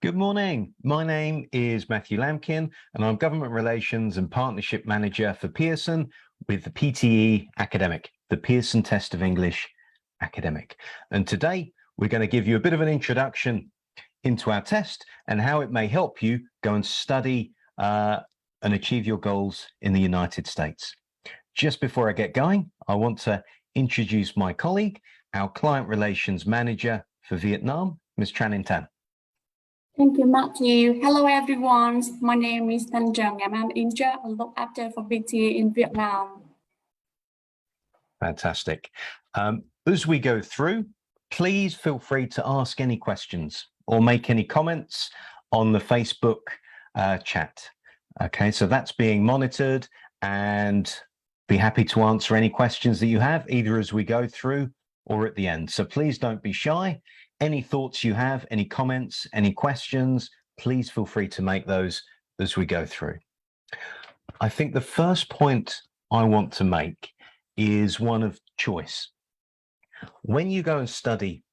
Good morning. My name is Matthew Lampkin, and I'm Government Relations and Partnership Manager for Pearson with the PTE Academic, the Pearson Test of English Academic. And today we're going to give you a bit of an introduction into our test and how it may help you go and study and achieve your goals in the United States. Just before I get going, I want to introduce my colleague, our Client Relations Manager for Vietnam, Ms. Tran Tan. Thank you, Matthew. Hello, everyone. My name is Tan Trần, and I'm in charge and look after for PTE in Vietnam. Fantastic. As we go through, please feel free to ask any questions or make any comments on the Facebook chat. Okay, so that's being monitored, and be happy to answer any questions that you have, either as we go through or at the end. So please don't be shy. Any thoughts you have, any comments, any questions, please feel free to make those as we go through. I think the first point I want to make is one of choice. When you go and study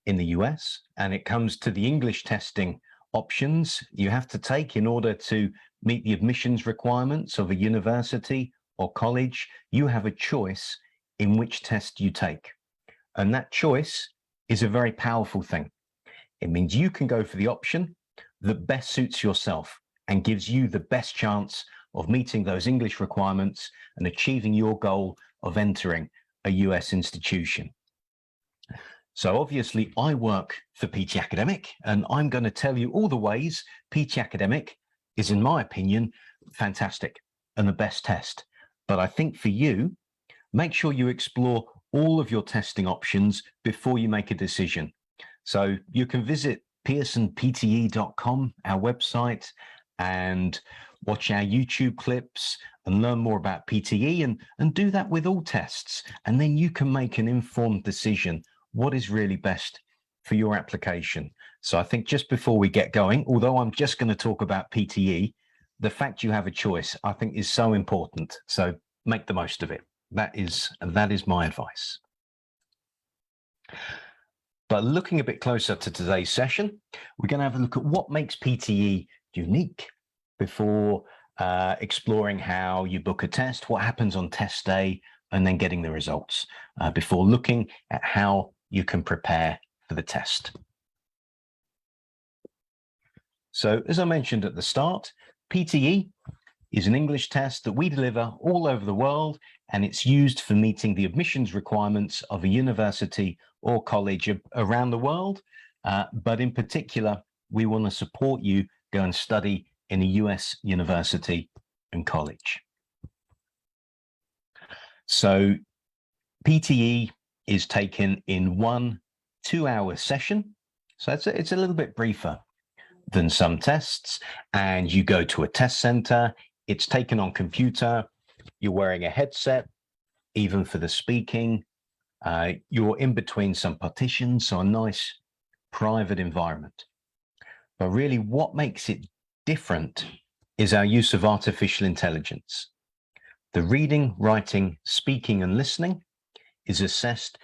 in the US and it comes to the English testing options you have to take in order to meet the admissions requirements of a university or college, you have a choice in which test you take. And that choice is a very powerful thing. It means you can go for the option that best suits yourself and gives you the best chance of meeting those English requirements and achieving your goal of entering a US institution. So obviously I work for PTE Academic, and I'm going to tell you all the ways PTE Academic is, in my opinion, fantastic and the best test. But I think for you, make sure you explore all of your testing options before you make a decision. So you can visit pearsonpte.com, our website, and watch our YouTube clips and learn more about PTE, and do that with all tests. And then you can make an informed decision what is really best for your application. So I think just before we get going, although I'm just going to talk about PTE, the fact you have a choice, I think, is so important. So make the most of it. That is my advice. But looking a bit closer to today's session, we're going to have a look at what makes PTE unique before exploring how you book a test, what happens on test day, and then getting the results before looking at how you can prepare for the test. So as I mentioned at the start, PTE is an English test that we deliver all over the world, and it's used for meeting the admissions requirements of a university or college around the world. But in particular, we want to support you go and study in a US university and college. So PTE is taken in 1 2-hour session. So it's a little bit briefer than some tests, and you go to a test center. It's taken on computer. You're wearing a headset, even for the speaking. You're in between some partitions, so a nice private environment. But really what makes it different is our use of artificial intelligence. The reading, writing, speaking, and listening is assessed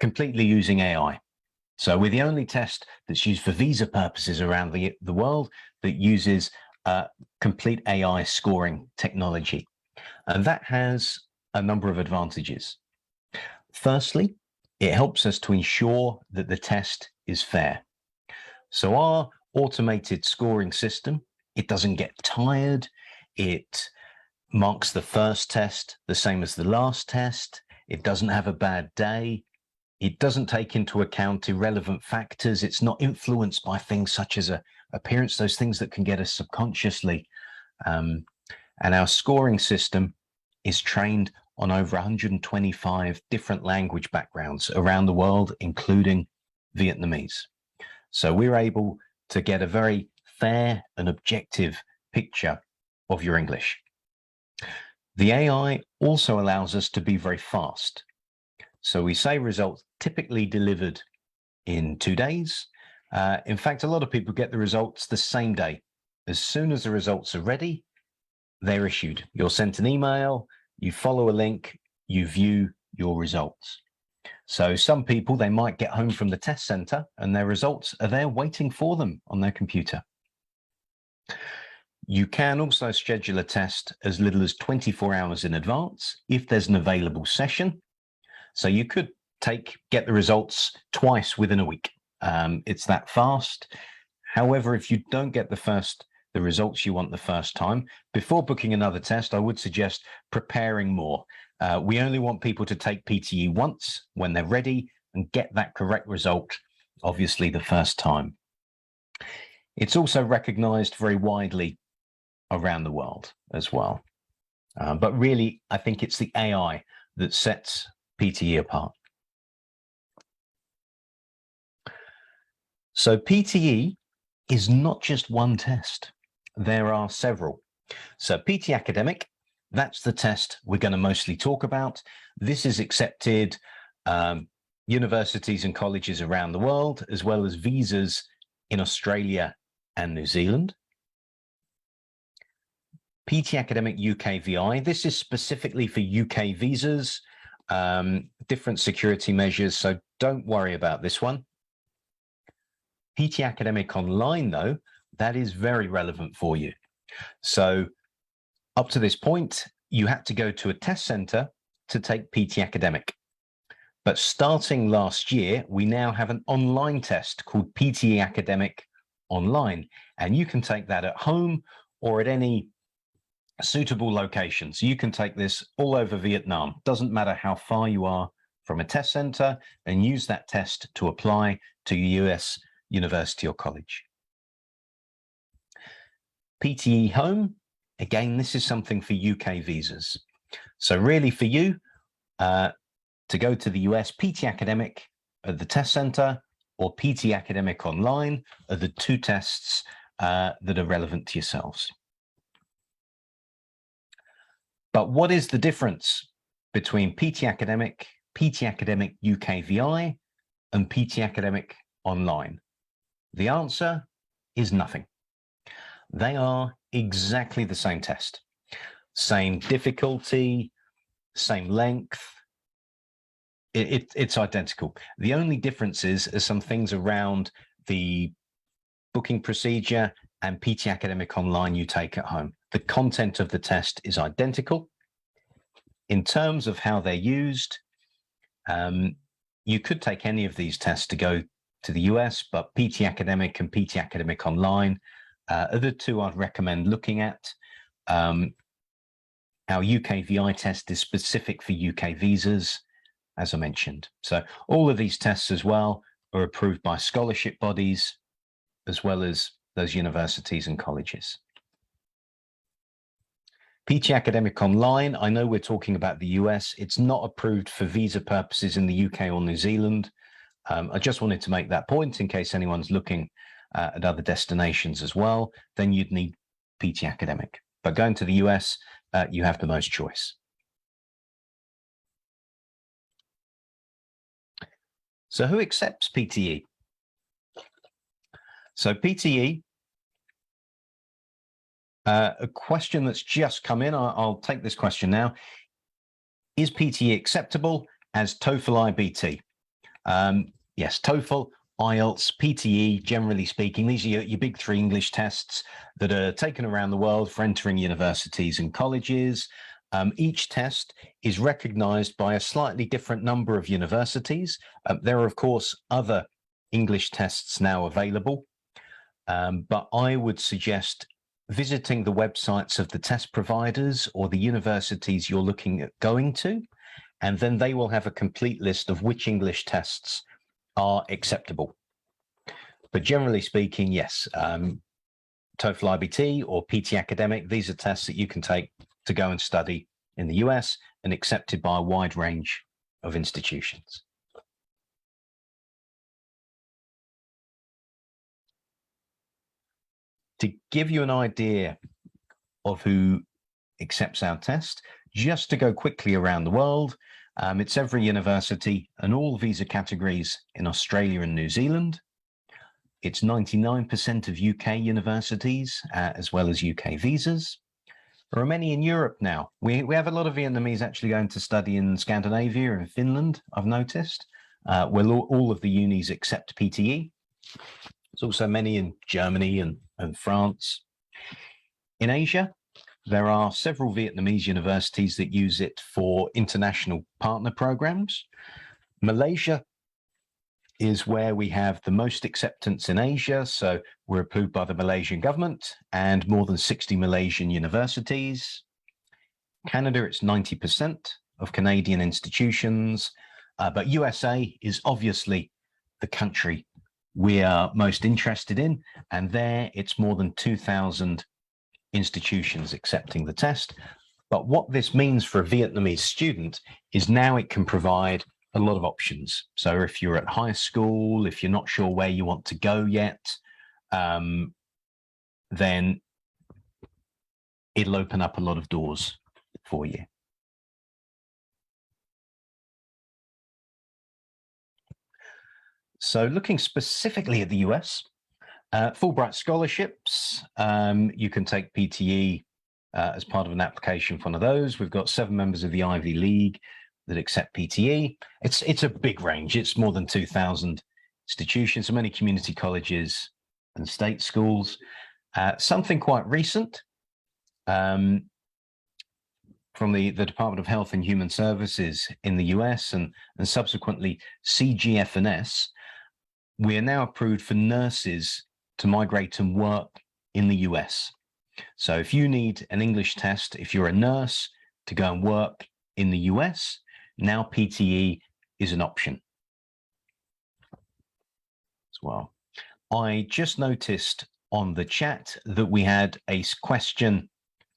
completely using AI. So we're the only test that's used for visa purposes around the world that uses complete AI scoring technology. And that has a number of advantages. Firstly, it helps us to ensure that the test is fair. So our automated scoring system, it doesn't get tired. It marks the first test the same as the last test. It doesn't have a bad day. It doesn't take into account irrelevant factors. It's not influenced by things such as appearance, those things that can get us subconsciously. And our scoring system is trained on over 125 different language backgrounds around the world, including Vietnamese. So we're able to get a very fair and objective picture of your English. The AI also allows us to be very fast. So we say results typically delivered in 2 days. In fact, a lot of people get the results the same day. As soon as the results are ready, they're issued. You're sent an email, you follow a link, you view your results. So some people, they might get home from the test centre and their results are there waiting for them on their computer. You can also schedule a test as little as 24 hours in advance if there's an available session. So you could get the results twice within a week. It's that fast. However, if you don't get the results you want the first time, before booking another test, I would suggest preparing more. We only want people to take PTE once when they're ready and get that correct result, obviously the first time. It's also recognized very widely around the world as well. But really, I think it's the AI that sets PTE apart. So PTE is not just one test. There are several. So PTE Academic, that's the test we're going to mostly talk about. This is accepted universities and colleges around the world, as well as visas in Australia and New Zealand. PTE Academic UKVI, this is specifically for UK visas, different security measures, so don't worry about this one. PTE Academic Online, though, that is very relevant for you. So up to this point, you had to go to a test centre to take PTE Academic. But starting last year, we now have an online test called PTE Academic Online, and you can take that at home or at any suitable locations. You can take this all over Vietnam. Doesn't matter how far you are from a test centre, and use that test to apply to your US university or college. PTE Home, again, this is something for UK visas. So really for you to go to the US, PTE Academic at the test centre or PTE Academic Online are the two tests that are relevant to yourselves. But what is the difference between PTE Academic UKVI, and PTE Academic Online? The answer is nothing. They are exactly the same test. Same difficulty, same length. It's identical. The only differences are some things around the booking procedure and PTE Academic Online you take at home. The content of the test is identical. In terms of how they're used, you could take any of these tests to go to the US, but PTE Academic and PTE Academic Online are the two I'd recommend looking at. Our UKVI test is specific for UK visas, as I mentioned. So all of these tests as well are approved by scholarship bodies, as well as those universities and colleges. PTE Academic Online, I know we're talking about the US. It's not approved for visa purposes in the UK or New Zealand. I just wanted to make that point in case anyone's looking at other destinations as well, then you'd need PTE Academic. But going to the US, you have the most choice. So who accepts PTE? So PTE, a question that's just come in, I'll take this question now. Is PTE acceptable as TOEFL IBT? Yes, TOEFL, IELTS, PTE, generally speaking, these are your big three English tests that are taken around the world for entering universities and colleges. Each test is recognized by a slightly different number of universities. There are, of course, other English tests now available, but I would suggest visiting the websites of the test providers or the universities you're looking at going to, and then they will have a complete list of which English tests are acceptable. But generally speaking, yes, TOEFL IBT or PTE Academic, these are tests that you can take to go and study in the US and accepted by a wide range of institutions. To give you an idea of who accepts our test, just to go quickly around the world, it's every university and all visa categories in Australia and New Zealand. It's 99% of UK universities, as well as UK visas. There are many in Europe now. We have a lot of Vietnamese actually going to study in Scandinavia and Finland, I've noticed. All of the unis accept PTE. There's also many in Germany and France. In Asia, there are several Vietnamese universities that use it for international partner programs. Malaysia is where we have the most acceptance in Asia. So we're approved by the Malaysian government and more than 60 Malaysian universities. Canada, it's 90% of Canadian institutions. But USA is obviously the country we are most interested in. And there it's more than 2,000 institutions accepting the test. But what this means for a Vietnamese student is now it can provide a lot of options. So if you're at high school, if you're not sure where you want to go yet, then it'll open up a lot of doors for you. So looking specifically at the US, Fulbright scholarships, you can take PTE as part of an application for one of those. We've got 7 members of the Ivy League that accept PTE. It's a big range. It's more than 2,000 institutions, so many community colleges and state schools. Something quite recent from the Department of Health and Human Services in the US and subsequently CGF&S, we are now approved for nurses to migrate and work in the US. So if you need an English test, if you're a nurse to go and work in the US, now PTE is an option as well. I just noticed on the chat that we had a question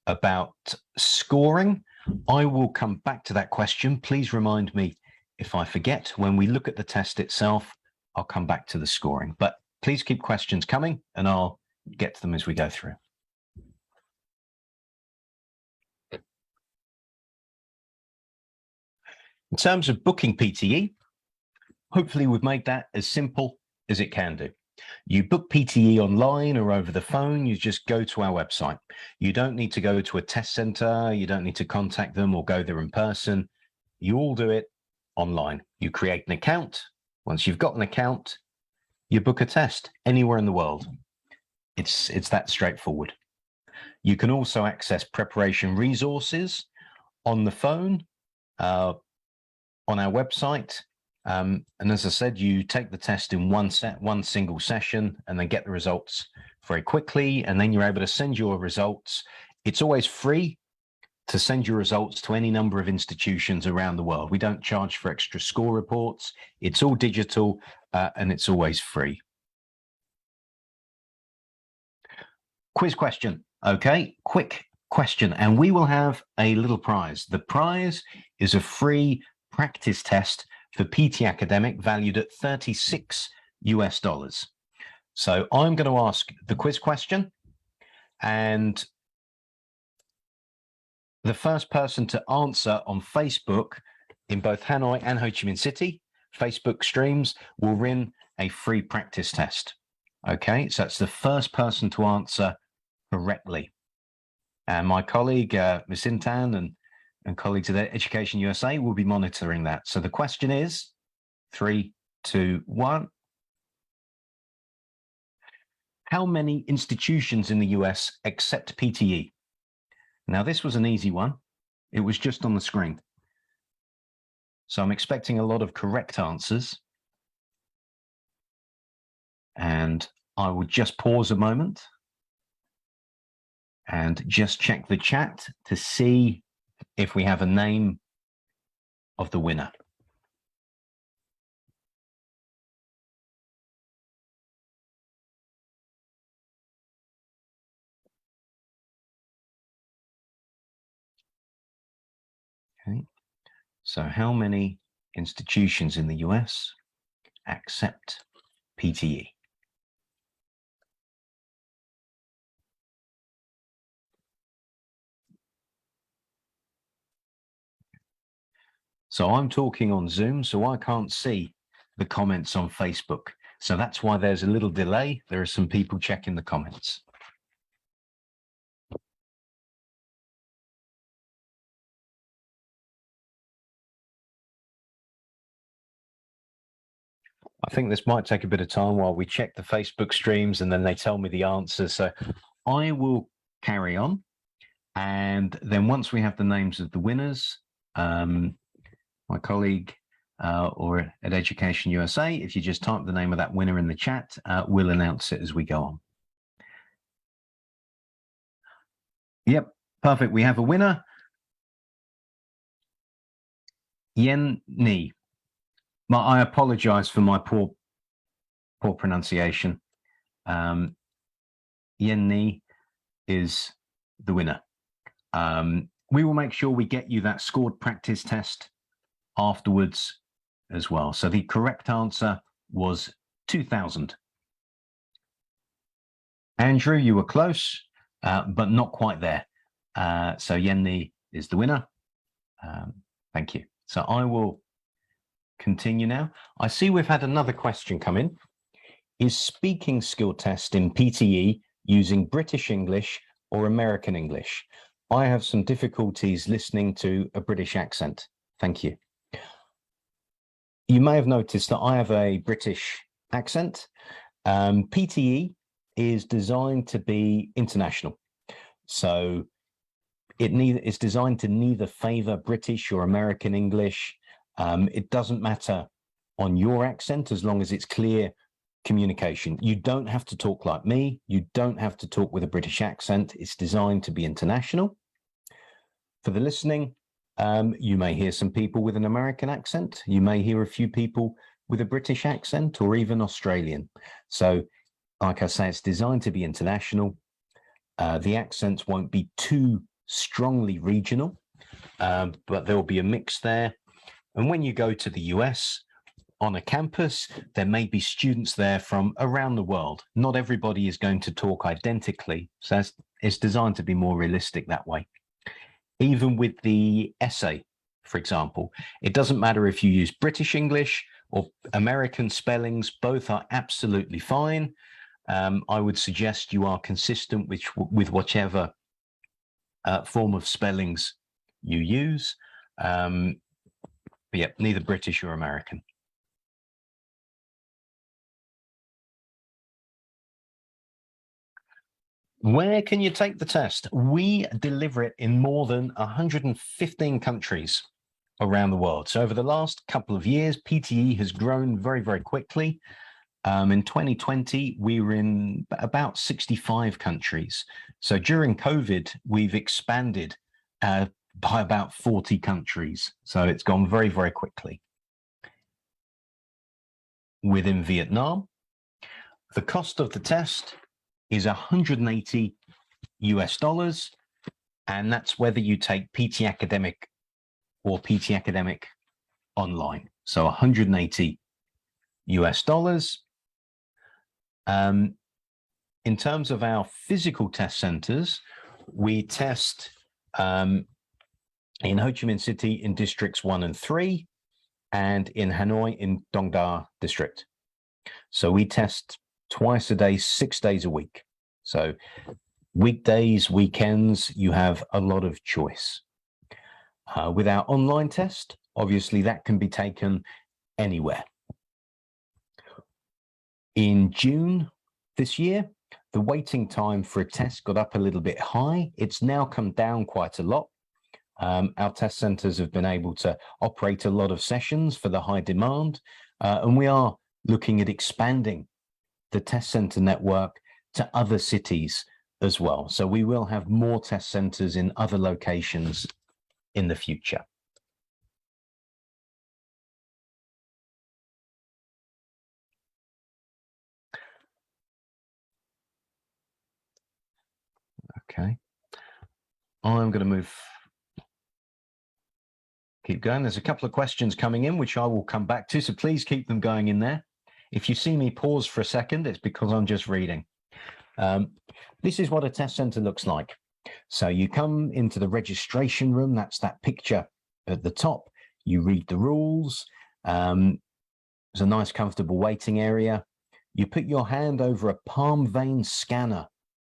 about scoring. I will come back to that question. Please remind me if I forget. When we look at the test itself, I'll come back to the scoring. But please keep questions coming and I'll get to them as we go through. In terms of booking PTE, hopefully we've made that as simple as it can do. You book PTE online or over the phone, you just go to our website. You don't need to go to a test center, you don't need to contact them or go there in person. You all do it online. You create an account. Once you've got an account, you book a test anywhere in the world. It's that straightforward. You can also access preparation resources on the phone, on our website. And as I said, you take the test in one single session and then get the results very quickly. And then you're able to send your results. It's always free to send your results to any number of institutions around the world. We don't charge for extra score reports. It's all digital and it's always free. Quiz question. Okay, quick question. And we will have a little prize. The prize is a free practice test for PTE Academic valued at $36 US. So I'm going to ask the quiz question, and the first person to answer on Facebook in both Hanoi and Ho Chi Minh City, Facebook streams, will win a free practice test. Okay, so that's the first person to answer correctly. And my colleague, Ms. Intan, and colleagues at Education USA will be monitoring that. So the question is 3, 2, 1. How many institutions in the US accept PTE? Now, this was an easy one. It was just on the screen. So I'm expecting a lot of correct answers. And I will just pause a moment and just check the chat to see if we have a name of the winner. Okay, so how many institutions in the US accept PTE? So I'm talking on Zoom, so I can't see the comments on Facebook. So that's why there's a little delay. There are some people checking the comments. I think this might take a bit of time while we check the Facebook streams and then they tell me the answers. So I will carry on. And then once we have the names of the winners, my colleague or at Education USA, if you just type the name of that winner in the chat, we'll announce it as we go on. Yep, perfect. We have a winner. Yen Ni. I apologize for my poor pronunciation. Yen Ni is the winner. We will make sure we get you that scored practice test afterwards as well. So the correct answer was 2000. Andrew, you were close, but not quite there. So Yen Ni is the winner. Thank you. So I will continue now. I see we've had another question come in. Is speaking skill test in PTE using British English or American English? I have some difficulties listening to a British accent. Thank you. You may have noticed that I have a British accent. PTE is designed to be international. So it's designed to neither favor British or American English. It doesn't matter on your accent as long as it's clear communication. You don't have to talk like me. You don't have to talk with a British accent. It's designed to be international. For the listening, you may hear some people with an American accent. You may hear a few people with a British accent or even Australian. So, like I say, it's designed to be international. The accents won't be too strongly regional, but there will be a mix there. And when you go to the US on a campus, there may be students there from around the world. Not everybody is going to talk identically. So it's designed to be more realistic that way. Even with the essay, for example, it doesn't matter if you use British English or American spellings, both are absolutely fine. I would suggest you are consistent with whichever form of spellings you use. But yeah, neither British or American. Where can you take the test? We deliver it in more than 115 countries around the world. So over the last couple of years, PTE has grown very, very quickly. In 2020, we were in about 65 countries. So during COVID, we've expanded by about 40 countries. So it's gone very, very quickly. Within Vietnam, the cost of the test is $180 US, and that's whether you take PTE Academic or PTE Academic online. So $180 US. In terms of our physical test centers, we test in Ho Chi Minh City in districts 1 and 3, and in Hanoi in Dong Da district. So we test twice a day, 6 days a week. So weekdays, weekends, you have a lot of choice. With our online test, obviously that can be taken anywhere. In June this year, the waiting time for a test got up a little bit high. It's now come down quite a lot. Our test centers have been able to operate a lot of sessions for the high demand, and we are looking at expanding the test center network to other cities as well. So we will have more test centers in other locations in the future. Okay. I'm going to keep going. There's a couple of questions coming in, which I will come back to. So please keep them going in there. If you see me pause for a second, it's because I'm just reading. This is what a test center looks like. So you come into the registration room. That's that picture at the top. You read the rules. There's a nice, comfortable waiting area. You put your hand over a palm vein scanner.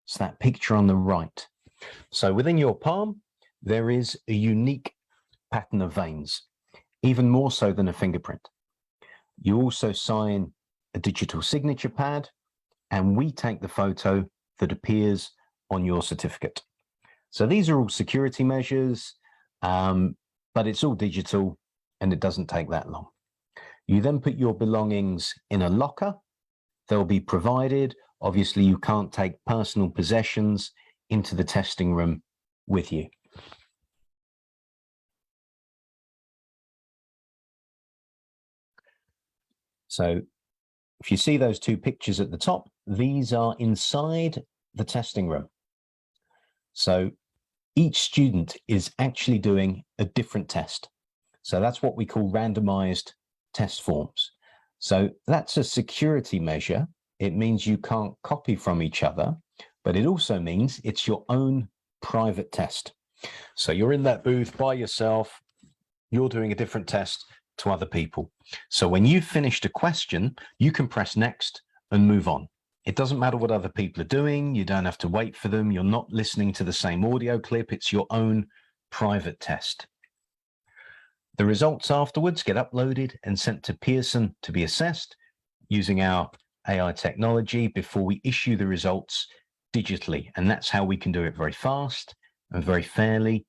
It's that picture on the right. So within your palm, there is a unique pattern of veins, even more so than a fingerprint. You also sign a digital signature pad, and we take the photo that appears on your certificate. So these are all security measures, but it's all digital and it doesn't take that long. You then put your belongings in a locker. They'll be provided. Obviously, you can't take personal possessions into the testing room with you. So if you see those two pictures at the top, these are inside the testing room. So each student is actually doing a different test. So that's what we call randomized test forms. So that's a security measure. It means you can't copy from each other, but it also means it's your own private test. So you're in that booth by yourself, you're doing a different test to other people. So when you've finished a question, you can press next and move on. It doesn't matter what other people are doing. You don't have to wait for them. You're not listening to the same audio clip. It's your own private test. The results afterwards get uploaded and sent to Pearson to be assessed using our AI technology before we issue the results digitally. And that's how we can do it very fast and very fairly.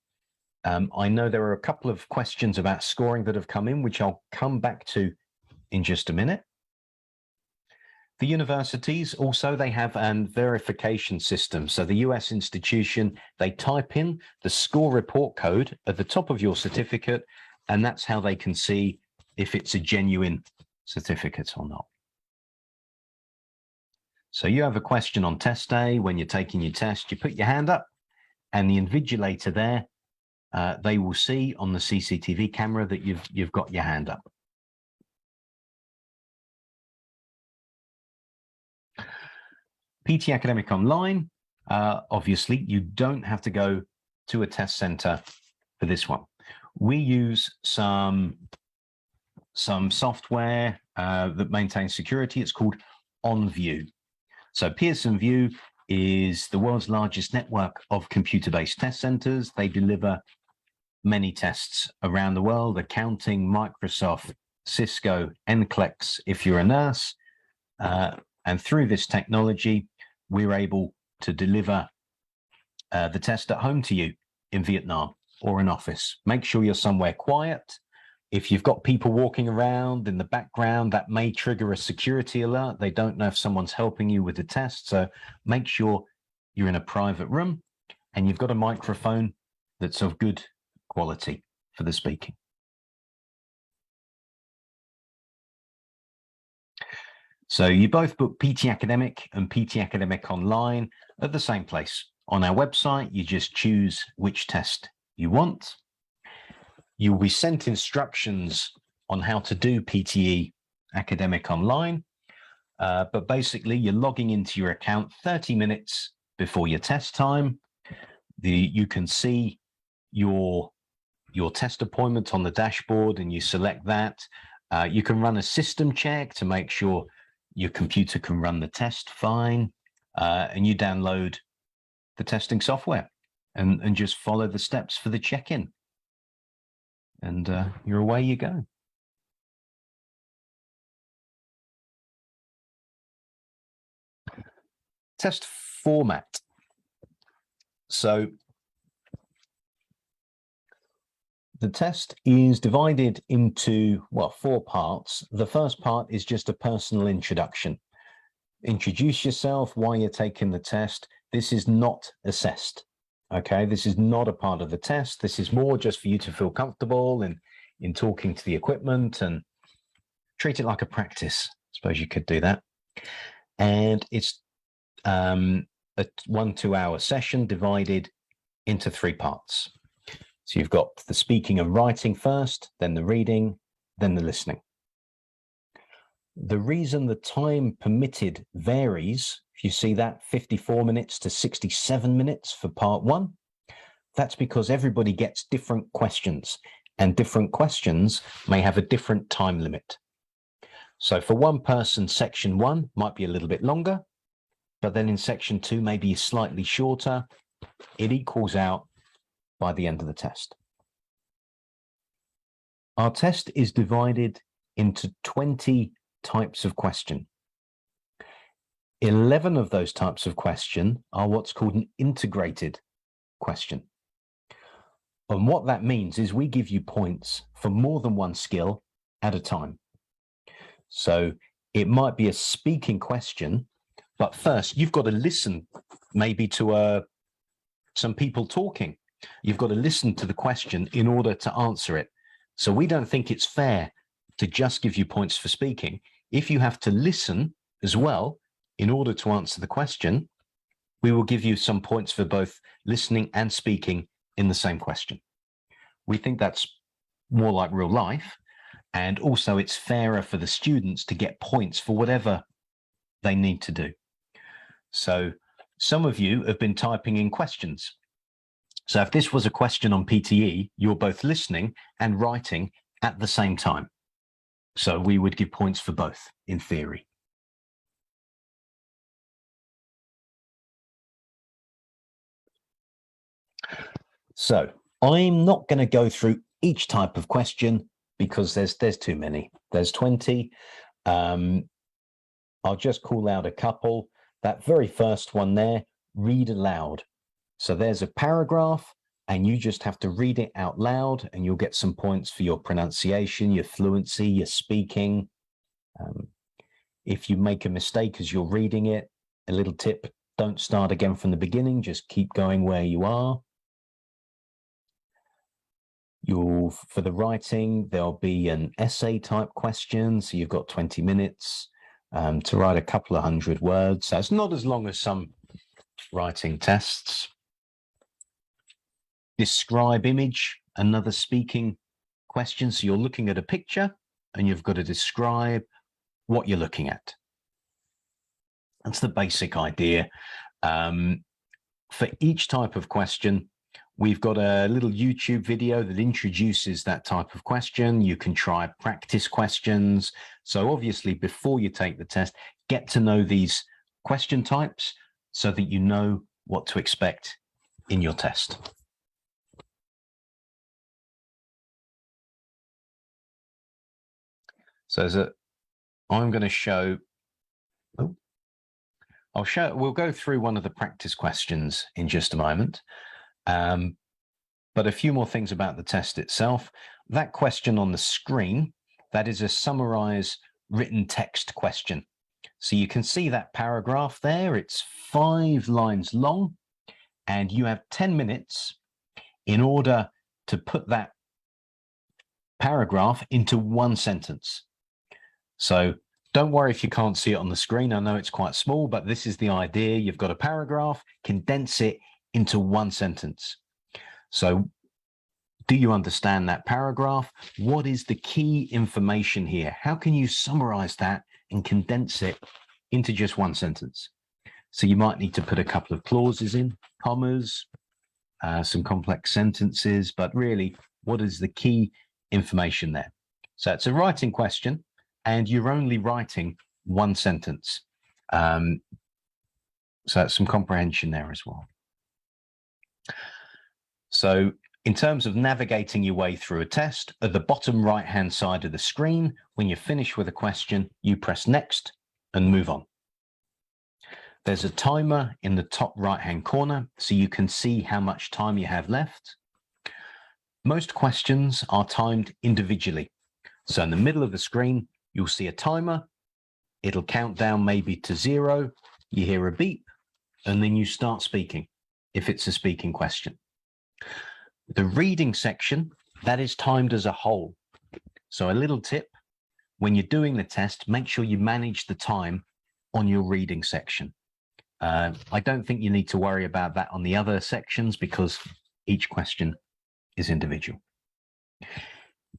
I know there are a couple of questions about scoring that have come in, which I'll come back to in just a minute. The universities also, they have a verification system. So the US institution, they type in the score report code at the top of your certificate, and that's how they can see if it's a genuine certificate or not. So you have a question on test day. When you're taking your test, you put your hand up, and the invigilator there, they will see on the CCTV camera that you've got your hand up. PTE Academic Online, obviously, you don't have to go to a test center for this one. We use some software that maintains security. It's called OnView. So Pearson VUE is the world's largest network of computer-based test centers. They deliver many tests around the world: accounting, Microsoft, Cisco, NCLEX if you're a nurse. And through this technology, we're able to deliver the test at home to you in Vietnam or an office. Make sure you're somewhere quiet. If you've got people walking around in the background, that may trigger a security alert. They don't know if someone's helping you with the test. So make sure you're in a private room and you've got a microphone that's of good quality for the speaking. So you both book PTE Academic and PTE Academic Online at the same place. On our website, you just choose which test you want. You'll be sent instructions on how to do PTE Academic Online, but basically you're logging into your account 30 minutes before your test time. You can see your test appointment on the dashboard and you select that. You can run a system check to make sure your computer can run the test fine, and you download the testing software and just follow the steps for the check-in. And you're away you go. Test format. So the test is divided into, well, 4 parts. The first part is just a personal introduction. Introduce yourself, why you're taking the test. This is not assessed. Okay, this is not a part of the test. This is more just for you to feel comfortable in talking to the equipment and treat it like a practice. I suppose you could do that. And it's a 1-2 hour session divided into 3 parts. So you've got the speaking and writing first, then the reading, then the listening. The reason the time permitted varies, if you see that, 54 minutes to 67 minutes for part 1, that's because everybody gets different questions, and different questions may have a different time limit. So for one person, section 1 might be a little bit longer, but then in section 2, maybe slightly shorter. It equals out by the end of the test. Our test is divided into 20 types of question. 11 of those types of question are what's called an integrated question. And what that means is we give you points for more than one skill at a time. So it might be a speaking question, but first you've got to listen maybe to some people talking. You've got to listen to the question in order to answer it. So we don't think it's fair to just give you points for speaking. If you have to listen as well in order to answer the question, we will give you some points for both listening and speaking in the same question. We think that's more like real life, and also it's fairer for the students to get points for whatever they need to do. So some of you have been typing in questions. So if this was a question on PTE, you're both listening and writing at the same time. So we would give points for both in theory. So I'm not going to go through each type of question because there's too many. There's 20. I'll just call out a couple. That very first one there, read aloud. So there's a paragraph and you just have to read it out loud and you'll get some points for your pronunciation, your fluency, your speaking. If you make a mistake as you're reading it, a little tip, don't start again from the beginning, just keep going where you are. For the writing, there'll be an essay type question. So you've got 20 minutes to write a couple of 100 words. So it's not as long as some writing tests. Describe image, another speaking question. So you're looking at a picture and you've got to describe what you're looking at. That's the basic idea. For each type of question, we've got a little YouTube video that introduces that type of question. You can try practice questions. So obviously, before you take the test, get to know these question types so that you know what to expect in your test. So I'm going to show, we'll go through one of the practice questions in just a moment. But a few more things about the test itself. That question on the screen, that is a summarized written text question. So you can see that paragraph there. It's 5 lines long, and you have 10 minutes in order to put that paragraph into one sentence. So don't worry if you can't see it on the screen. I know it's quite small, but this is the idea. You've got a paragraph, condense it into one sentence. So do you understand that paragraph? What is the key information here? How can you summarize that and condense it into just one sentence? So you might need to put a couple of clauses in, commas, some complex sentences, but really, what is the key information there? So it's a writing question, and you're only writing one sentence. So that's some comprehension there as well. So in terms of navigating your way through a test, at the bottom right-hand side of the screen, when you're finished with a question, you press next and move on. There's a timer in the top right-hand corner, so you can see how much time you have left. Most questions are timed individually. So in the middle of the screen, you'll see a timer. It'll count down maybe to 0. You hear a beep, and then you start speaking, if it's a speaking question. The reading section, that is timed as a whole. So a little tip, when you're doing the test, make sure you manage the time on your reading section. I don't think you need to worry about that on the other sections because each question is individual.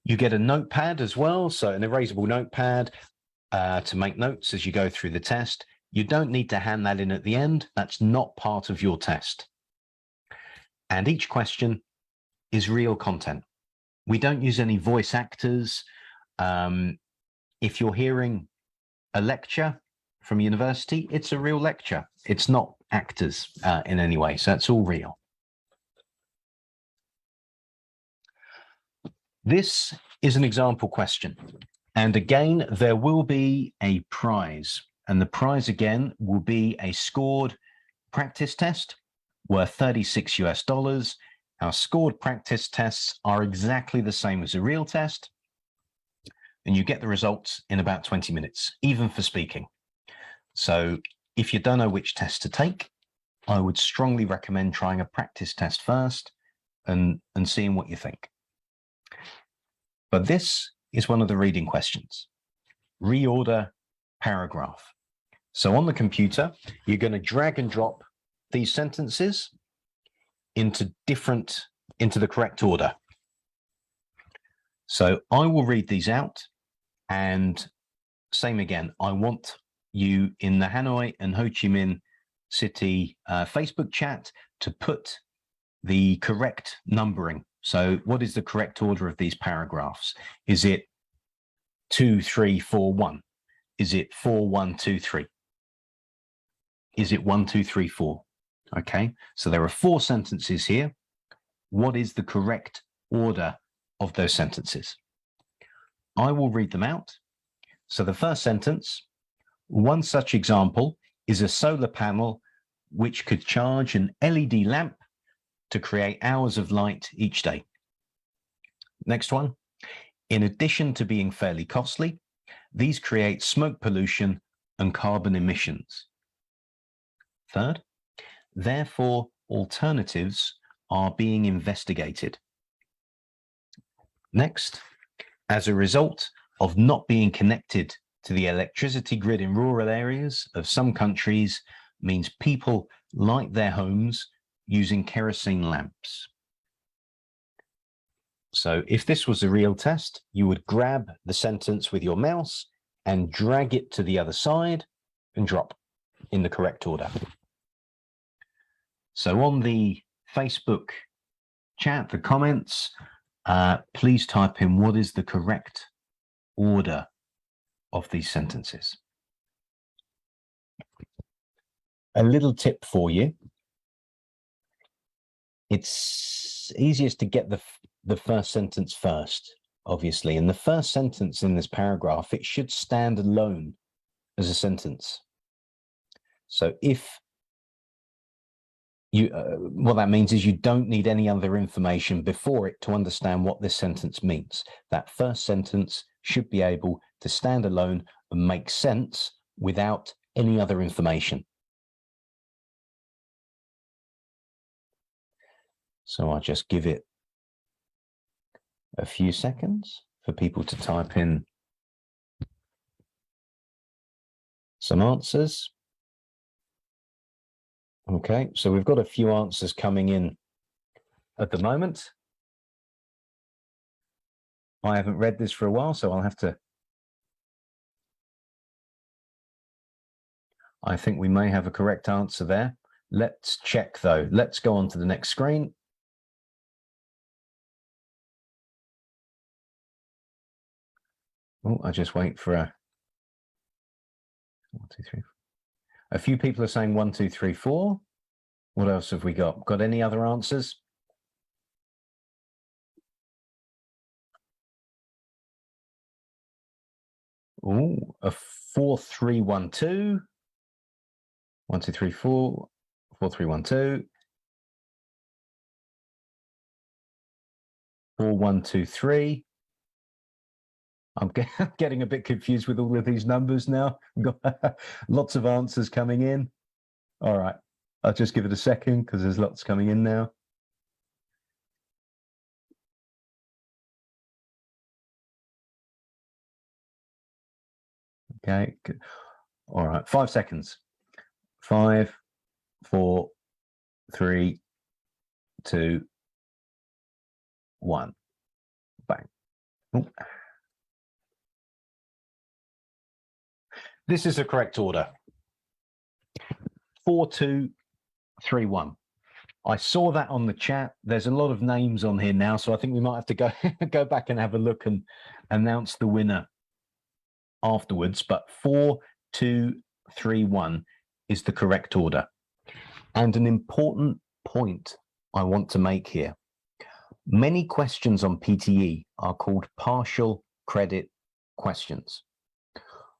You get a notepad as well, so an erasable notepad to make notes as you go through the test. You don't need to hand that in at the end. That's not part of your test. And each question is real content. We don't use any voice actors. If you're hearing a lecture from university, it's a real lecture. It's not actors in any way, so it's all real. This is an example question. And again, there will be a prize. And the prize again will be a scored practice test worth $36 US. Our scored practice tests are exactly the same as a real test. And you get the results in about 20 minutes, even for speaking. So if you don't know which test to take, I would strongly recommend trying a practice test first and seeing what you think. But this is one of the reading questions. Reorder paragraph. So on the computer, you're going to drag and drop these sentences into the correct order. So I will read these out, and same again, I want you in the Hanoi and Ho Chi Minh City Facebook chat to put the correct numbering. So what is the correct order of these paragraphs? Is it 2, 3, 4, 1? Is it 4, 1, 2, 3? Is it 1, 2, 3, 4? Okay, so there are 4 sentences here. What is the correct order of those sentences? I will read them out. So the first sentence, one such example is a solar panel which could charge an LED lamp to create hours of light each day. Next one, in addition to being fairly costly, these create smoke pollution and carbon emissions. Third, therefore, alternatives are being investigated. Next, as a result of not being connected to the electricity grid in rural areas of some countries means people light their homes using kerosene lamps. So if this was a real test, you would grab the sentence with your mouse and drag it to the other side and drop in the correct order. So on the Facebook chat, the comments, please type in what is the correct order of these sentences. A little tip for you. It's easiest to get the first sentence first, obviously. And the first sentence in this paragraph, it should stand alone as a sentence. So if you, what that means is you don't need any other information before it to understand what this sentence means. That first sentence should be able to stand alone and make sense without any other information. So I'll just give it a few seconds for people to type in some answers. Okay, so we've got a few answers coming in at the moment. I haven't read this for a while, so I'll have to. I think we may have a correct answer there. Let's check though. Let's go on to the next screen. Oh, I just wait for a 1, 2, 3. A few people are saying 1, 2, 3, 4. What else have we got? Got any other answers? Oh, a 4, 3, 1, 2. 1, 2, 3, 4. 4, 3, 1, 2. 4, 1, 2, 3. I'm getting a bit confused with all of these numbers now. Got lots of answers coming in. All right, I'll just give it a second because there's lots coming in now. Okay, good. All right, 5 seconds. 5, 4, 3, 2, 1. Bang. Ooh. This is the correct order. 4, 2, 3, 1. I saw that on the chat. There's a lot of names on here now, so I think we might have to go back and have a look and announce the winner afterwards. But 4, 2, 3, 1 is the correct order. And an important point I want to make here. Many questions on PTE are called partial credit questions.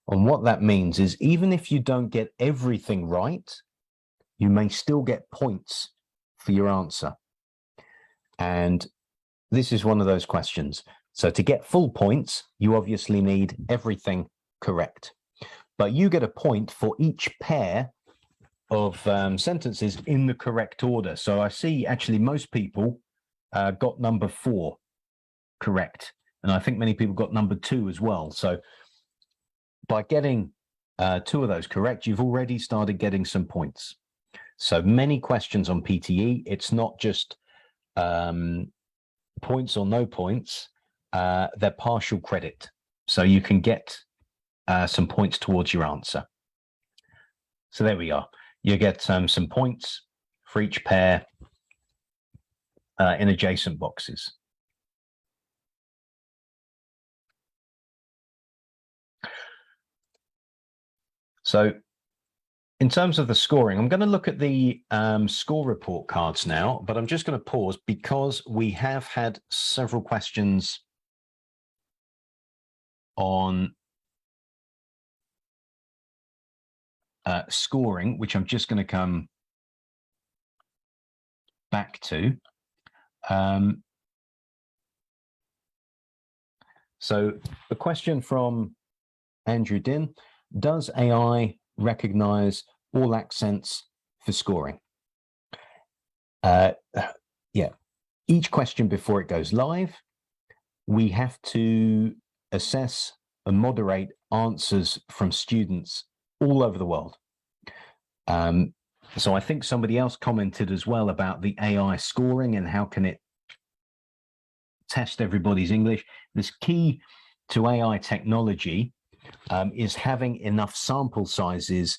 And what that means is even if you don't get everything right, you may still get points for your answer. And this is one of those questions. So to get full points, you obviously need everything correct. But you get a point for each pair of sentences in the correct order. So I see actually most people got number 4 correct. And I think many people got number 2 as well. So by getting 2 of those correct, you've already started getting some points. So many questions on PTE, it's not just points or no points, they're partial credit. So you can get some points towards your answer. So there we are. You get some points for each pair in adjacent boxes. So in terms of the scoring, I'm going to look at the score report cards now, but I'm just going to pause because we have had several questions on scoring, which I'm just going to come back to. So a question from Andrew Din: does AI recognize all accents for scoring? Yeah, each question before it goes live, we have to assess and moderate answers from students all over the world. So I think somebody else commented as well about the AI scoring and how can it test everybody's English. This key to AI technology is having enough sample sizes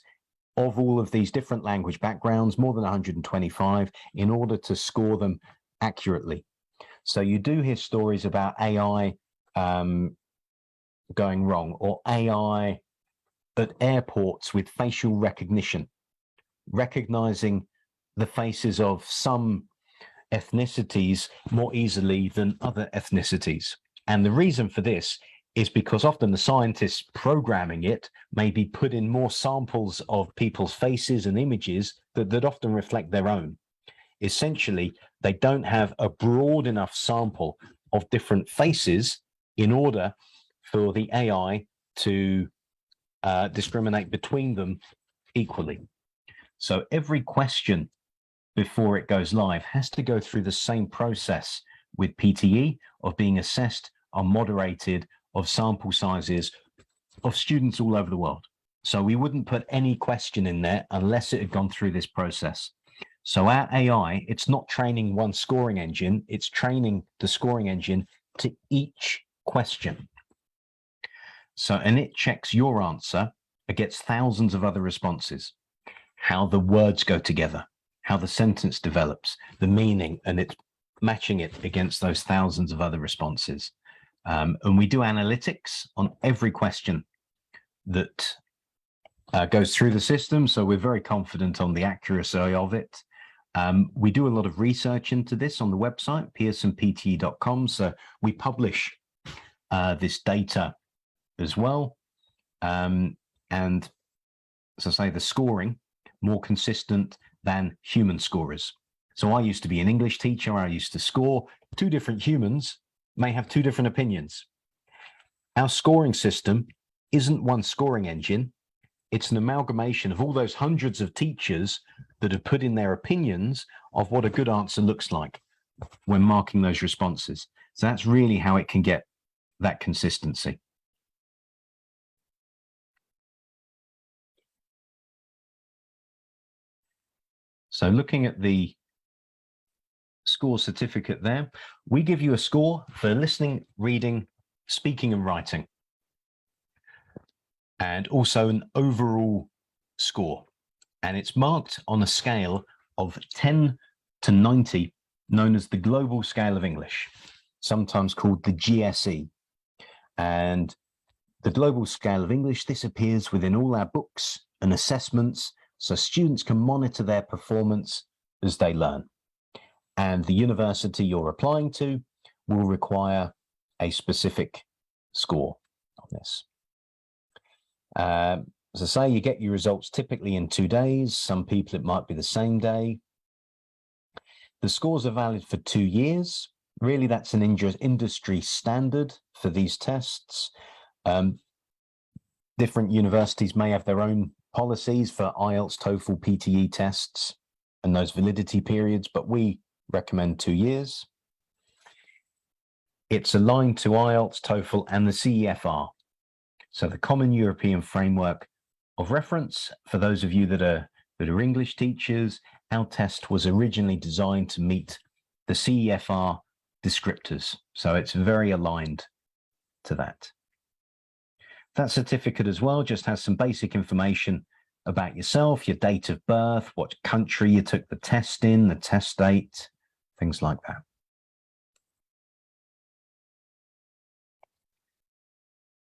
of all of these different language backgrounds, more than 125, in order to score them accurately. So you do hear stories about AI going wrong, or AI at airports with facial recognition, recognizing the faces of some ethnicities more easily than other ethnicities. And the reason for this is because often the scientists programming it maybe put in more samples of people's faces and images that often reflect their own. Essentially, they don't have a broad enough sample of different faces in order for the AI to discriminate between them equally. So every question before it goes live has to go through the same process with PTE of being assessed and moderated of sample sizes of students all over the world. So we wouldn't put any question in there unless it had gone through this process. So our AI, it's not training one scoring engine, it's training the scoring engine to each question. So, and it checks your answer against thousands of other responses, how the words go together, how the sentence develops, the meaning, and it's matching it against those thousands of other responses. And we do analytics on every question that goes through the system. So we're very confident on the accuracy of it. We do a lot of research into this on the website, pearsonpte.com. So we publish this data as well. And as I say, the scoring more consistent than human scorers. So I used to be an English teacher. I used to score. 2 different humans may have 2 different opinions. Our scoring system isn't one scoring engine. It's an amalgamation of all those hundreds of teachers that have put in their opinions of what a good answer looks like when marking those responses. So that's really how it can get that consistency. So looking at the score certificate there, we give you a score for listening, reading, speaking and writing, and also an overall score. And it's marked on a scale of 10 to 90, known as the Global Scale of English, sometimes called the GSE. And the Global Scale of English, this appears within all our books and assessments, so students can monitor their performance as they learn. And the university you're applying to will require a specific score on this. As I say, you get your results typically in 2 days. Some people, it might be the same day. The scores are valid for 2 years. Really, that's an industry standard for these tests. Different universities may have their own policies for IELTS, TOEFL, PTE tests and those validity periods, but we recommend 2 years. It's aligned to IELTS, TOEFL and the CEFR. So the Common European Framework of Reference. For those of you that are English teachers, our test was originally designed to meet the CEFR descriptors. So it's very aligned to that. That certificate as well just has some basic information about yourself, your date of birth, what country you took the test in, the test date, things like that.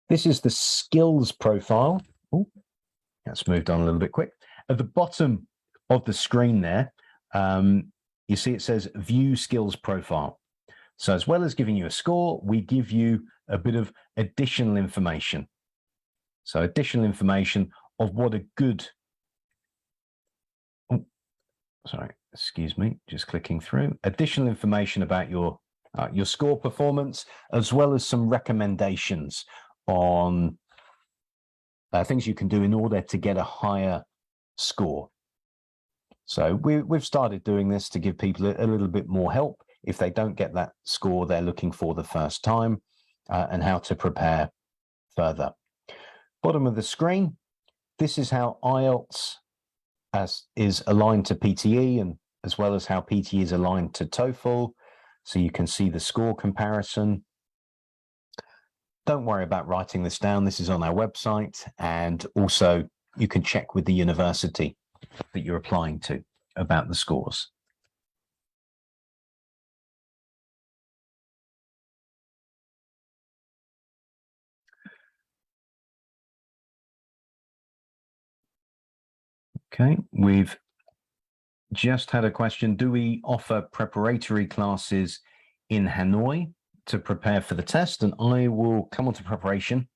This is the skills profile. Ooh, that's moved on a little bit quick. At the bottom of the screen there, you see it says view skills profile. So as well as giving you a score, we give you a bit of additional information. So additional information of what a good, sorry, excuse me, just clicking through. Additional information about your score performance, as well as some recommendations on things you can do in order to get a higher score. So we've started doing this to give people a little bit more help if they don't get that score they're looking for the first time, and how to prepare further. Bottom of the screen, this is how IELTS is aligned to PTE, and as well as how PTE is aligned to TOEFL. So you can see the score comparison. Don't worry about writing this down. This is on our website, and also you can check with the university that you're applying to about the scores. Okay, we've just had a question. Do we offer preparatory classes in Hanoi to prepare for the test? And I will come on to preparation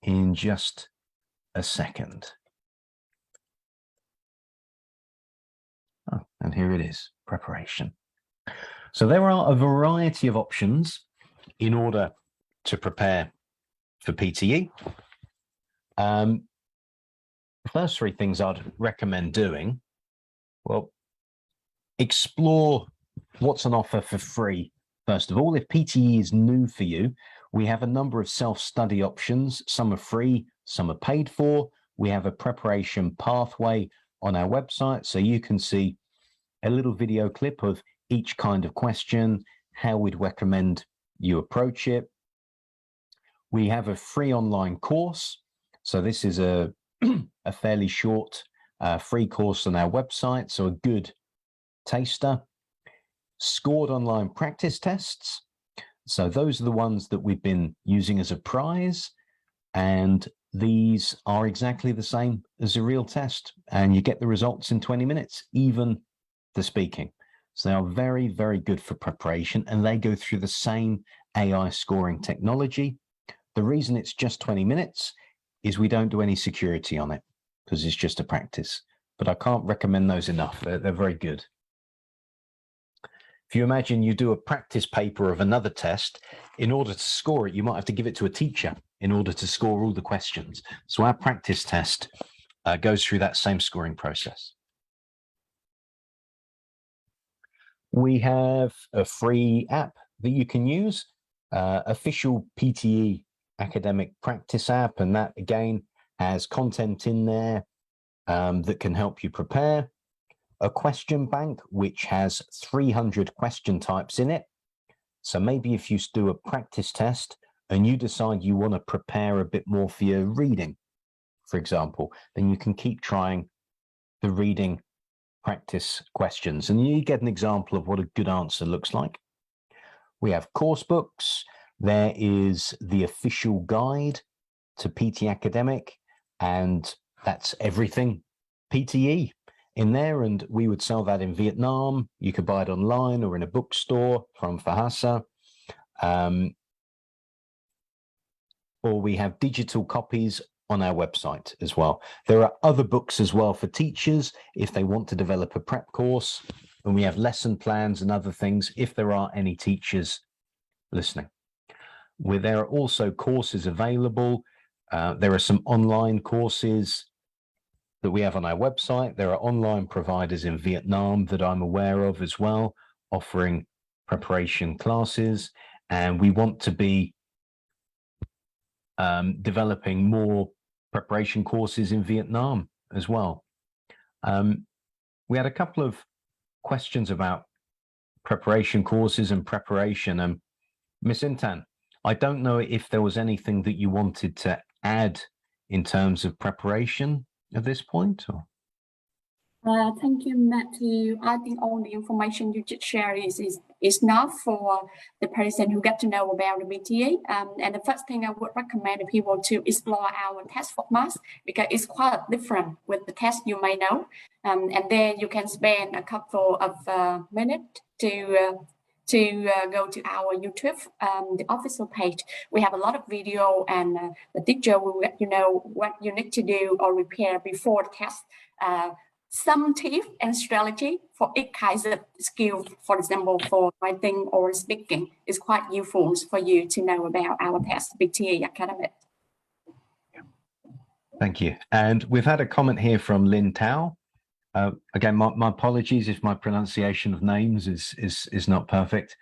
in just a second. Oh, and here it is, preparation. So there are a variety of options in order to prepare for PTE. The first 3 things I'd recommend doing, well, explore what's on offer for free. First of all, if PTE is new for you, we have a number of self-study options. Some are free, some are paid for. We have a preparation pathway on our website, so you can see a little video clip of each kind of question, how we'd recommend you approach it. We have a free online course. So this is a fairly short free course on our website, so a good taster. Scored online practice tests. So those are the ones that we've been using as a prize, and these are exactly the same as a real test, and you get the results in 20 minutes, even the speaking. So they are very, very good for preparation, and they go through the same AI scoring technology. The reason it's just 20 minutes is we don't do any security on it because it's just a practice, but I can't recommend those enough. They're very good. If you imagine you do a practice paper of another test, in order to score it, you might have to give it to a teacher in order to score all the questions. So our practice test goes through that same scoring process. We have a free app that you can use, official PTE Academic practice app, and that again has content in there that can help you prepare. A question bank which has 300 question types in it. So maybe if you do a practice test and you decide you want to prepare a bit more for your reading, for example, then you can keep trying the reading practice questions and you get an example of what a good answer looks like. We have course books. There is the official guide to PTE Academic, and that's everything PTE in there, and we would sell that in Vietnam. You could buy it online or in a bookstore from Phahasa. Or we have digital copies on our website as well. There are other books as well for teachers if they want to develop a prep course, and we have lesson plans and other things if there are any teachers listening. Where there are also courses available. There are some online courses that we have on our website. There are online providers in Vietnam that I'm aware of as well, offering preparation classes, and we want to be developing more preparation courses in Vietnam as well. We had a couple of questions about preparation courses and preparation. Miss Intan, I don't know if there was anything that you wanted to add in terms of preparation at this point? Or? Thank you, Matthew. I think all the information you just shared is enough for the person who get to know about the PTE. And the first thing I would recommend people to explore our test format because it's quite different with the test you may know. And then you can spend a couple of minutes to go to our YouTube, the official page. We have a lot of video, and the teacher will let you know what you need to do or prepare before the test. Some tips and strategy for each kind of skill, for example, for writing or speaking, is quite useful for you to know about our test, PTE Academic. Thank you. And we've had a comment here from Lin Tao. Again, my apologies if my pronunciation of names is not perfect.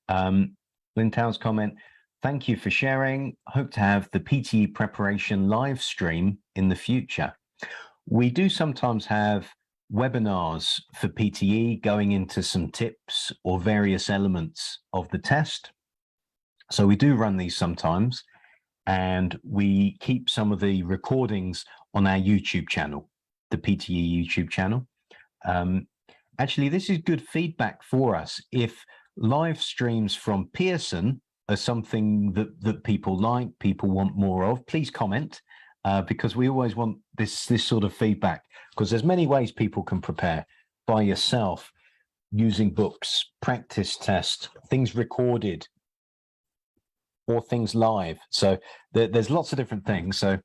Lin Tao's comment, thank you for sharing. Hope to have the PTE preparation live stream in the future. We do sometimes have webinars for PTE going into some tips or various elements of the test. So we do run these sometimes, and we keep some of the recordings on our YouTube channel, the PTE YouTube channel. Actually, this is good feedback for us. If live streams from Pearson are something that people like, people want more of, please comment, because we always want this sort of feedback, because there's many ways people can prepare by yourself, using books, practice tests, things recorded, or things live. So there's lots of different things. So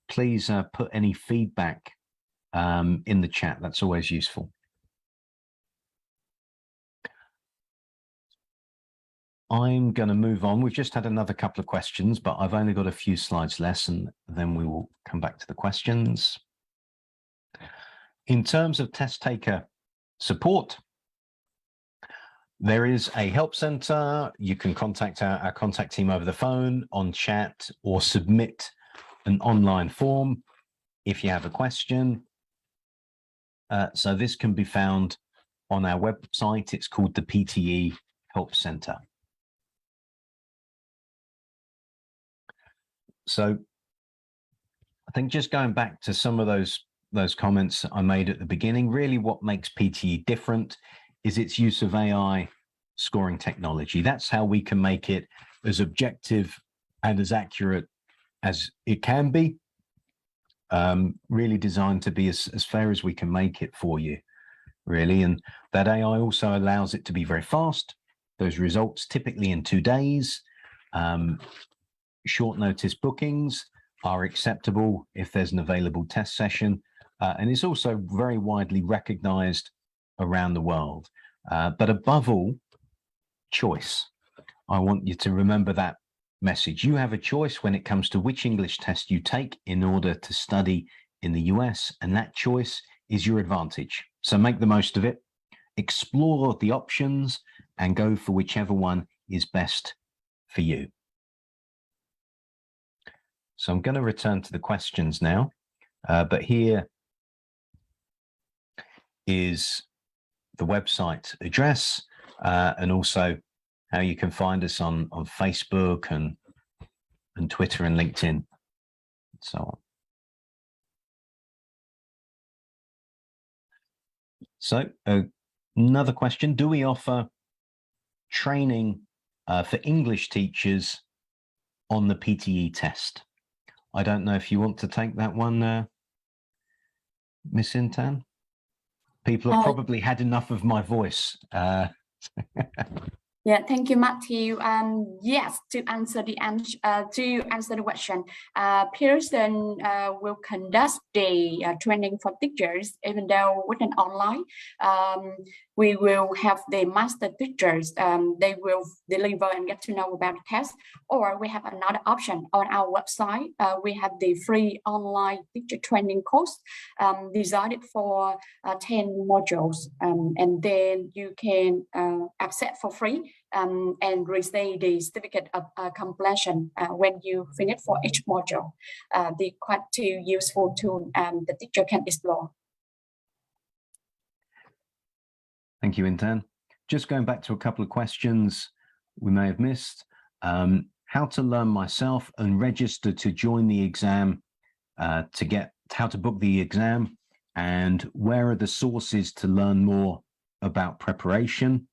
please put any feedback in the chat. That's always useful. I'm going to move on. We've just had another couple of questions, but I've only got a few slides less, and then we will come back to the questions. In terms of test taker support, there is a help center. You can contact our contact team over the phone, on chat, or submit an online form if you have a question. So this can be found on our website. It's called the PTE Help Centre. So I think just going back to some of those comments I made at the beginning, really what makes PTE different is its use of AI scoring technology. That's how we can make it as objective and as accurate as it can be. Really designed to be as fair as we can make it for you, really. And that AI also allows it to be very fast. Those results typically in 2 days. Short notice bookings are acceptable if there's an available test session. And it's also very widely recognized around the world. But above all, choice. I want you to remember that message. You have a choice when it comes to which English test you take in order to study in the US, and that choice is your advantage. So make the most of it, explore the options, and go for whichever one is best for you. So I'm going to return to the questions now, but here is the website address, and also how you can find us on Facebook and Twitter and LinkedIn, and so on. So another question, do we offer training for English teachers on the PTE test? I don't know if you want to take that one, Miss Intan. People have probably had enough of my voice. Yeah, thank you, Matthew. Yes, to answer the question, Pearson will conduct the training for teachers, even though with an online. We will have the master teachers. They will deliver and get to know about the test. Or we have another option on our website. We have the free online teacher training course designed for 10 modules, and then you can access for free. And receive the certificate of completion when you finish for each module. The quite two useful tool the teacher can explore. Thank you, Intan. Just going back to a couple of questions we may have missed. How to learn myself and register to join the exam, how to book the exam, and where are the sources to learn more about preparation.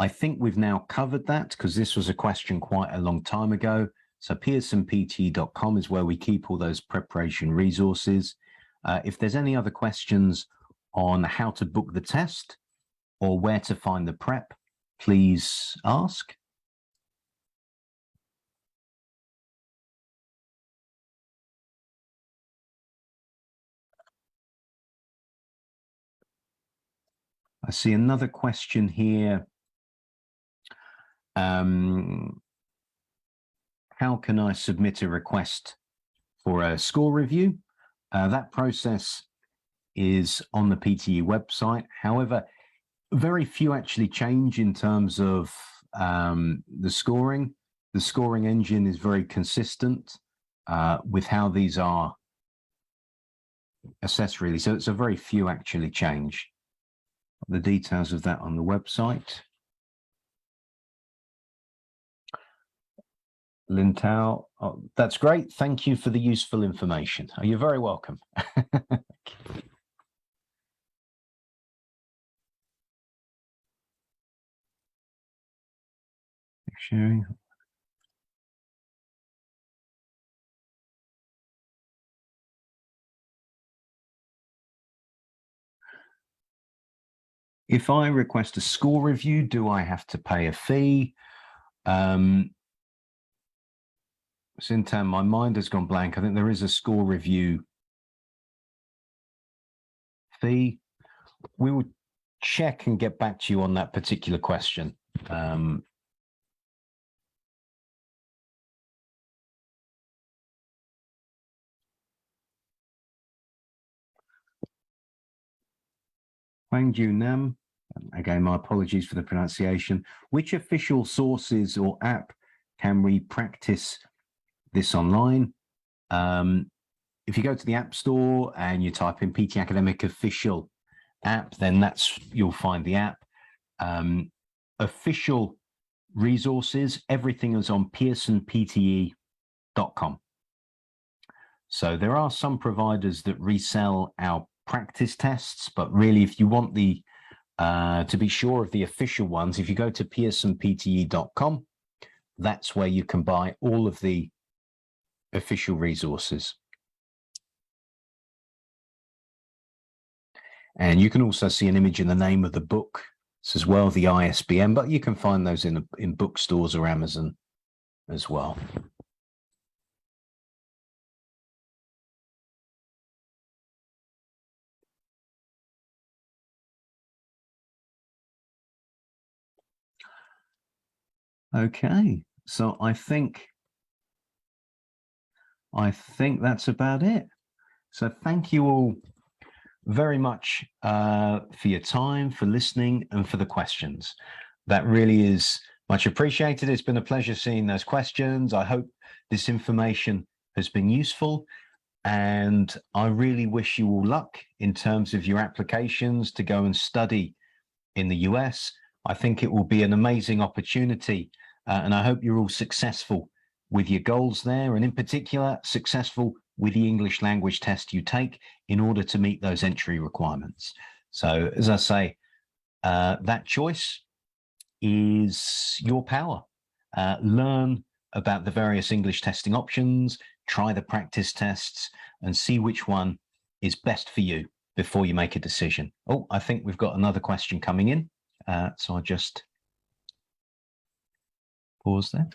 I think we've now covered that because this was a question quite a long time ago. So pearsonpte.com is where we keep all those preparation resources. If there's any other questions on how to book the test or where to find the prep, please ask. I see another question here. How can I submit a request for a score review? That process is on the PTE website. However, very few actually change in terms of the scoring. The scoring engine is very consistent with how these are assessed, really. So it's a very few actually change. The details of that on the website. Lintao, oh, that's great. Thank you for the useful information. Oh, you're very welcome. Sharing. If I request a score review, do I have to pay a fee? Sintan, my mind has gone blank. I think there is a score review fee. We will check and get back to you on that particular question. Huangju Nam, again, my apologies for the pronunciation. Which official sources or app can we practice this online? If you go to the App Store and you type in PTE Academic official app, then you'll find the app. Official resources, everything is on pearsonpte.com. So there are some providers that resell our practice tests, but really if you want the to be sure of the official ones, if you go to pearsonpte.com, that's where you can buy all of the official resources. And you can also see an image in the name of the book as well, the ISBN, but you can find those in bookstores or Amazon as well. Okay, so I think that's about it. So thank you all very much for your time, for listening, and for the questions. That really is much appreciated. It's been a pleasure seeing those questions. I hope this information has been useful, and I really wish you all luck in terms of your applications to go and study in the US. I think it will be an amazing opportunity, and I hope you're all successful with your goals there, and in particular, successful with the English language test you take in order to meet those entry requirements. So as I say, that choice is your power. Learn about the various English testing options, try the practice tests, and see which one is best for you before you make a decision. Oh, I think we've got another question coming in. So I'll just pause there.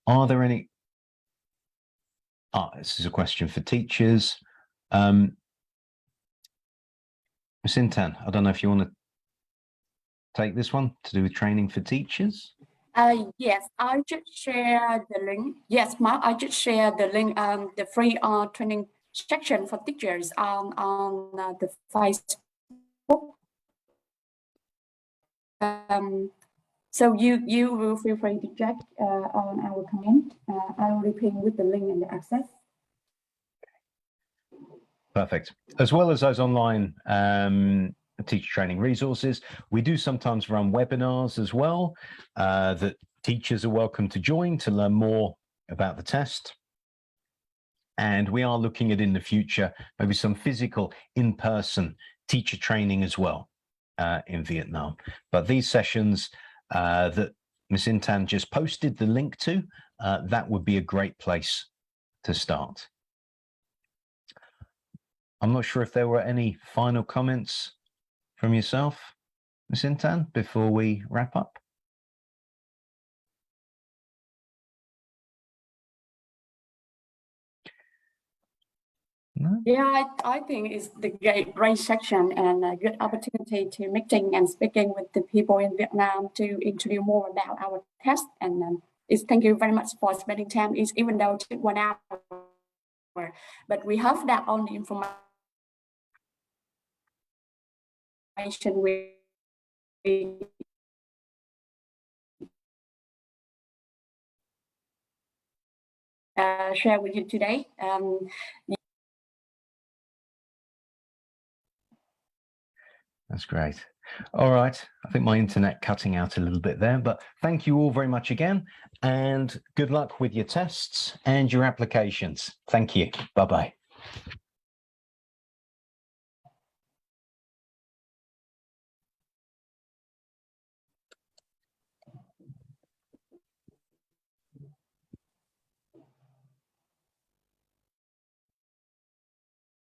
Are there any? This is a question for teachers. Ms. Intan, I don't know if you want to take this one to do with training for teachers. Yes, I just share the link. Yes, Mark, I just share the link, the free training section for teachers on the Facebook. So you will feel free to check on our comment. I will reply with the link and the access. Perfect. As well as those online teacher training resources, we do sometimes run webinars as well that teachers are welcome to join to learn more about the test. And we are looking at, in the future, maybe some physical in-person teacher training as well in Vietnam. But these sessions that Ms. Intan just posted the link to, that would be a great place to start. I'm not sure if there were any final comments from yourself, Ms. Intan, before we wrap up. No? Yeah, I think it's the great section and a good opportunity to meeting and speaking with the people in Vietnam to introduce more about our test. And thank you very much for spending time. It's even though it took 1 hour, but we hope that all the information we share with you today. That's great. All right. I think my internet cutting out a little bit there, but thank you all very much again, and good luck with your tests and your applications. Thank you. Bye-bye.